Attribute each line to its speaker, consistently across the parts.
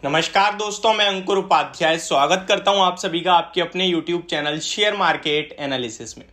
Speaker 1: नमस्कार दोस्तों, मैं अंकुर उपाध्याय स्वागत करता हूं आप सभी का आपके अपने YouTube channel share market analysis में।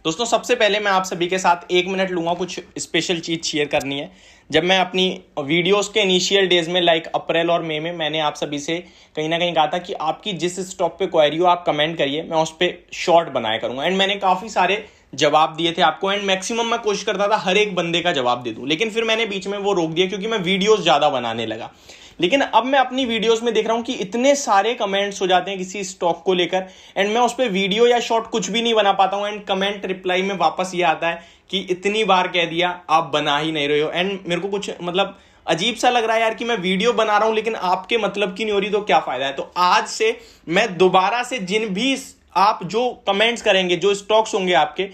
Speaker 1: दोस्तों, सबसे पहले मैं आप सभी के साथ 1 मिनट लूंगा, कुछ स्पेशल चीज़ शेयर करनी है। जब मैं अपनी वीडियोस के इनिशियल डेज में लाइक अप्रैल और मई में मैंने आप सभी से कहीं ना कहीं कहा था कि आपकी जिस स्टॉक पे क्वेरी हो आप कमेंट करिए, मैं उस पर शॉर्ट बनाया करूंगा। एंड मैंने काफ़ी सारे जवाब दिए थे आपको एंड मैक्सिमम मैं कोशिश करता था हर एक बंदे का जवाब दे दूं, लेकिन फिर मैंने बीच में वो रोक दिया क्योंकि मैं वीडियोस ज़्यादा बनाने लगा। लेकिन अब मैं अपनी वीडियोस में देख रहा हूं कि इतने सारे कमेंट्स हो जाते हैं किसी स्टॉक को लेकर एंड मैं उस पर वीडियो या शॉर्ट कुछ भी नहीं बना पाता हूं। एंड कमेंट रिप्लाई में वापस ये आता है कि इतनी बार कह दिया आप बना ही नहीं रहे हो। एंड मेरे को कुछ मतलब अजीब सा लग रहा है यार कि मैं वीडियो बना रहा हूं लेकिन आपके मतलब की नहीं हो रही, तो क्या फायदा है। तो आज से मैं दोबारा से जिन भी आप जो कमेंट्स करेंगे, जो स्टॉक्स होंगे आपके,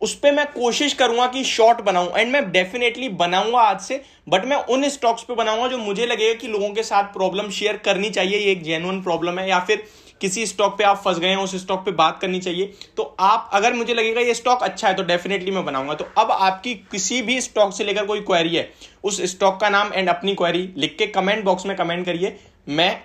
Speaker 1: उस पर मैं कोशिश करूंगा कि शॉर्ट बनाऊं। एंड मैं डेफिनेटली बनाऊंगा आज से, बट मैं उन स्टॉक्स पे बनाऊंगा जो मुझे लगेगा कि लोगों के साथ प्रॉब्लम शेयर करनी चाहिए, ये एक जेन्युइन प्रॉब्लम है, या फिर किसी स्टॉक पे आप फंस गए हैं उस स्टॉक पे बात करनी चाहिए। तो आप अगर मुझे लगेगा ये स्टॉक अच्छा है तो डेफिनेटली मैं बनाऊंगा। तो अब आपकी किसी भी स्टॉक से लेकर कोई क्वेरी है, उस स्टॉक का नाम एंड अपनी क्वेरी लिख के कमेंट बॉक्स में कमेंट करिए। मैं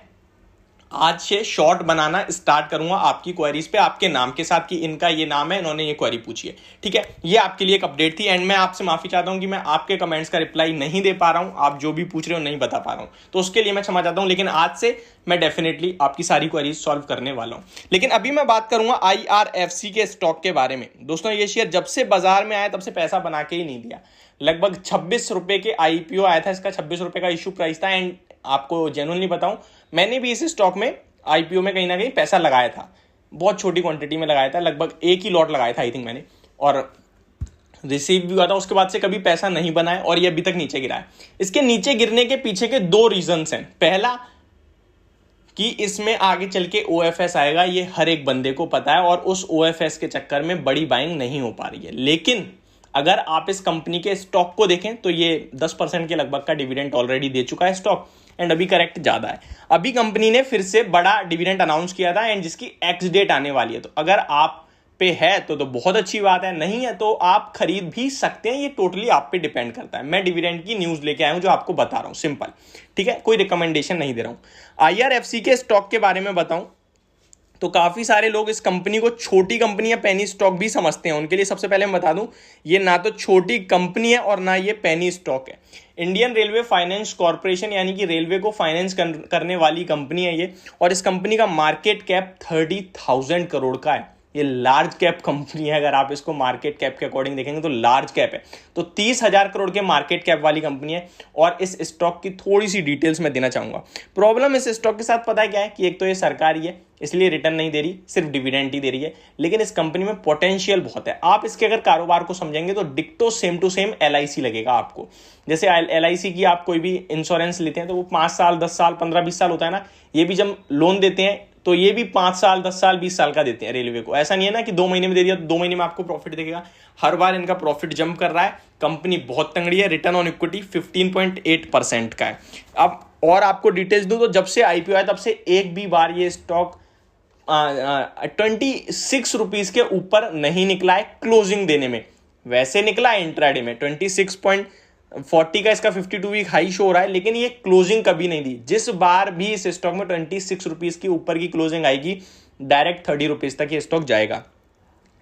Speaker 1: आज से शॉर्ट बनाना स्टार्ट करूंगा आपकी क्वेरीज पे आपके नाम के साथ कि इनका ये नाम है, इन्होंने ये क्वेरी पूछी है। ठीक है, ये आपके लिए एक अपडेट थी एंड मैं आपसे माफी चाहता हूं कि मैं आपके कमेंट्स का रिप्लाई नहीं दे पा रहा हूं, आप जो भी पूछ रहे हो नहीं बता पा रहा हूं, तो उसके लिए मैं क्षमा चाहता हूं। लेकिन आज से मैं डेफिनेटली आपकी सारी क्वेरीज सॉल्व करने वाला हूं। लेकिन अभी मैं बात करूंगा IRFC के स्टॉक के बारे में। दोस्तों, ये शेयर जब से बाजार में आया तब से पैसा बना के ही नहीं दिया। लगभग 26 रुपए के IPO आया था, इसका 26 रुपए का इशू प्राइस था। एंड आपको जेन्युइनली बताऊं, मैंने भी इस स्टॉक में IPO में कहीं ना कहीं पैसा लगाया था, बहुत छोटी क्वांटिटी में लगाया था, लगभग एक ही लॉट लगाया था आई थिंक मैंने, और रिसीव भी हुआ था। उसके बाद से कभी पैसा नहीं बना है और ये अभी तक नीचे गिरा है। इसके नीचे गिरने के पीछे के 2 रीजंस हैं। पहला कि इसमें आगे चल के OFS आएगा, ये हर एक बंदे को पता है, और उस OFS के चक्कर में बड़ी बाइंग नहीं हो पा रही है। लेकिन अगर आप इस कंपनी के स्टॉक को देखें तो ये 10% के लगभग का डिविडेंड ऑलरेडी दे चुका है स्टॉक, एंड अभी करेक्ट ज्यादा है। अभी कंपनी ने फिर से बड़ा डिविडेंड अनाउंस किया था एंड जिसकी एक्स डेट आने वाली है। तो अगर आप पे है तो बहुत अच्छी बात है, नहीं है तो आप खरीद भी सकते हैं, ये टोटली आप पे डिपेंड करता है। मैं डिविडेंड की न्यूज लेके आया हूं जो आपको बता रहा हूं, सिंपल। ठीक है, कोई रिकमेंडेशन नहीं दे रहा हूं। IRFC के स्टॉक के बारे में बताऊं तो काफ़ी सारे लोग इस कंपनी को छोटी कंपनी या पेनी स्टॉक भी समझते हैं। उनके लिए सबसे पहले मैं बता दूं, ये ना तो छोटी कंपनी है और ना ये पेनी स्टॉक है। इंडियन रेलवे फाइनेंस कॉर्पोरेशन यानी कि रेलवे को फाइनेंस करने वाली कंपनी है ये, और इस कंपनी का मार्केट कैप 30,000 करोड़ का है। ये लार्ज कैप कंपनी है, अगर आप इसको मार्केट कैप के अकॉर्डिंग देखेंगे तो लार्ज कैप है। तो 30,000 करोड़ के मार्केट कैप वाली कंपनी है। और इस स्टॉक की थोड़ी सी डिटेल्स मैं देना चाहूंगा। प्रॉब्लम इस स्टॉक के साथ पता है क्या है कि एक तो ये सरकारी है, इसलिए रिटर्न नहीं दे रही, सिर्फ डिविडेंड ही दे रही है। लेकिन इस कंपनी में पोटेंशियल बहुत है। आप इसके अगर कारोबार को समझेंगे तो डिक्टो सेम टू सेम LIC लगेगा आपको। जैसे LIC की आप कोई भी इंश्योरेंस लेते हैं तो वो 5 साल 10 साल 15-20 साल होता है ना, ये भी जब लोन देते हैं तो ये भी 5 साल 10 साल 20 साल का देते हैं रेलवे को। ऐसा नहीं है ना कि 2 महीने में दे दिया तो 2 महीने में आपको प्रॉफिट देगा। हर बार इनका प्रॉफिट जंप कर रहा है। कंपनी बहुत तंगड़ी है। रिटर्न ऑन इक्विटी 15.8% का है। अब और आपको डिटेल्स दूं तो जब से IPO आया तब से एक भी बार ये स्टॉक 26 रुपीज के ऊपर नहीं निकला है क्लोजिंग देने में। वैसे निकला है इंट्राडे में 26.40 का इसका 52 वीक हाई शो हो रहा है, लेकिन ये क्लोजिंग कभी नहीं दी। जिस बार भी इस स्टॉक में 26 रुपीज के ऊपर की क्लोजिंग आएगी, डायरेक्ट 30 रुपीज तक ये स्टॉक जाएगा।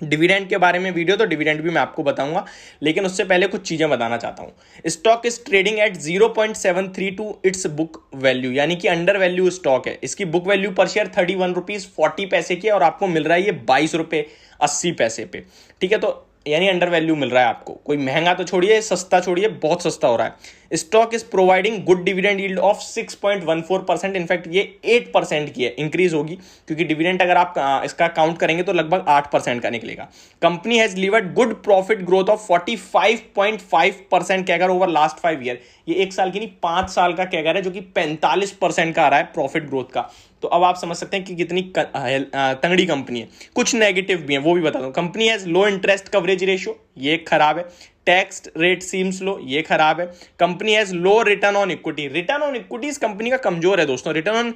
Speaker 1: डिविडेंड के बारे में वीडियो, तो डिविडेंड भी मैं आपको बताऊंगा, लेकिन उससे पहले कुछ चीजें बताना चाहता हूं। Stock is trading at 0.732 it's book value, यानी कि अंडर वैल्यू स्टॉक है। इसकी बुक वैल्यू पर शेयर 31 रुपीज 40 पैसे की है और आपको मिल रहा है ये 22 रुपए 80 पैसे पे। ठीक है, तो यानी अंडर वैल्यू मिल रहा है आपको। कोई महंगा तो छोड़िए, सस्ता छोड़िए, बहुत सस्ता हो रहा है। Stock is providing good dividend yield of 6.14%। In fact ये 8% की है, इंक्रीज होगी क्योंकि डिविडेंड अगर आप इसका काउंट करेंगे तो लगभग 8% का निकलेगा। Company has delivered good profit growth of 45.5% CAGR over last 5 year. ये 1 साल की नहीं 5 साल का कैगर है, जो कि 45% का आ रहा है प्रॉफिट ग्रोथ का। तो अब आप समझ सकते हैं कि कितनी तंगड़ी कंपनी है। कुछ नेगेटिव भी है, वो भी बता दूं। Company has low interest coverage ratio, ये खराब है। टैक्स रेट सीम्स लो, ये खराब है। Company has low return on equity. Return on equity इस कंपनी का कमजोर है दोस्तों। रिटर्न ऑन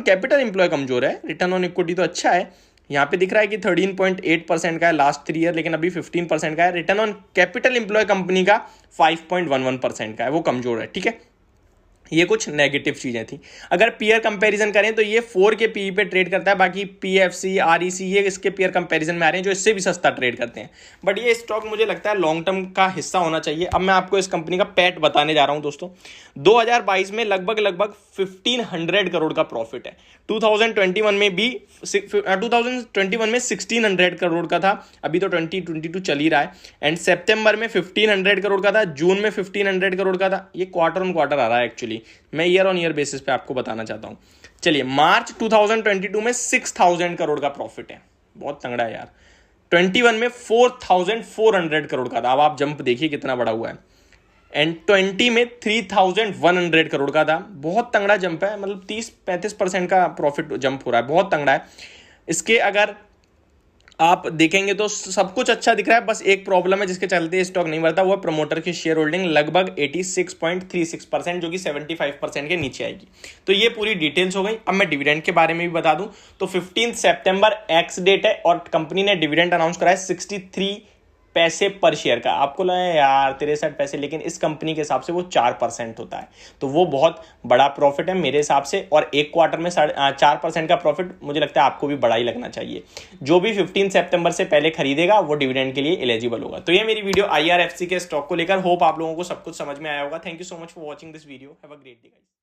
Speaker 1: कैपिटल एम्प्लॉय कमजोर है। रिटर्न ऑन इक्विटी तो अच्छा है, यहाँ पे दिख रहा है कि 13.8% का है लास्ट 3 ईयर, लेकिन अभी 15% का है। Return on capital employ company का 5.11% का है, वो कमजोर है। ठीक है, ये कुछ नेगेटिव चीजें थी। अगर पीयर कंपैरिजन करें तो ये 4 के पीई पे ट्रेड करता है, बाकी पीएफसी आरईसी ये इसके पीयर कंपैरिजन में आ रहे हैं जो इससे भी सस्ता ट्रेड करते हैं। बट ये स्टॉक मुझे लगता है लॉन्ग टर्म का हिस्सा होना चाहिए। अब मैं आपको इस कंपनी का पैट बताने जा रहा हूं दोस्तों। 2022 में लगभग 1500 करोड़ का प्रॉफिट है। 2021 में भी 2021 में 1600 करोड़ का था। अभी तो 2022 चल ही रहा है। एंड सितंबर में 1500 करोड़ का था, जून में 1500 करोड़ का था। ये क्वार्टर ऑन क्वार्टर आ रहा है एक्चुअली, मैं ईयर ऑन ईयर बेसिस पे आपको बताना चाहता हूं। चलिए, मार्च 2022 में 6000 करोड़ का प्रॉफिट है, बहुत तंगड़ा है यार। 21 में 4400 करोड़ का था। अब आप जंप देखिए कितना बड़ा हुआ है। एंड 20 में 3100 करोड़ का था, बहुत तंगड़ा जंप है, मतलब 30-35% का प्रॉफिट जंप हो रहा है, बहुत तंगड़ा है। इसके अगर आप देखेंगे तो सब कुछ अच्छा दिख रहा है, बस एक प्रॉब्लम है जिसके चलते स्टॉक नहीं बढ़ता, वो है प्रमोटर की शेयर होल्डिंग लगभग 86.36%, जो कि 75% के नीचे आएगी। तो ये पूरी डिटेल्स हो गई। अब मैं डिविडेंड के बारे में भी बता दूं तो 15 सितंबर एक्स डेट है और कंपनी ने डिविडेंड अनाउंस करा है 63 पैसे पर शेयर का। आपको लगा यार 63 पैसे, लेकिन इस कंपनी के हिसाब से वो 4% होता है, तो वो बहुत बड़ा प्रॉफिट है मेरे हिसाब से। और एक क्वार्टर में 4% का प्रॉफिट मुझे लगता है आपको भी बड़ा ही लगना चाहिए। जो भी 15 सितंबर से पहले खरीदेगा वो डिविडेंड के लिए एलिजिबल होगा। तो ये मेरी वीडियो IRFC के स्टॉक को लेकर, होप आप लोगों को सब कुछ समझ में आया होगा। Thank you so much for watching this video. Have a great day guys.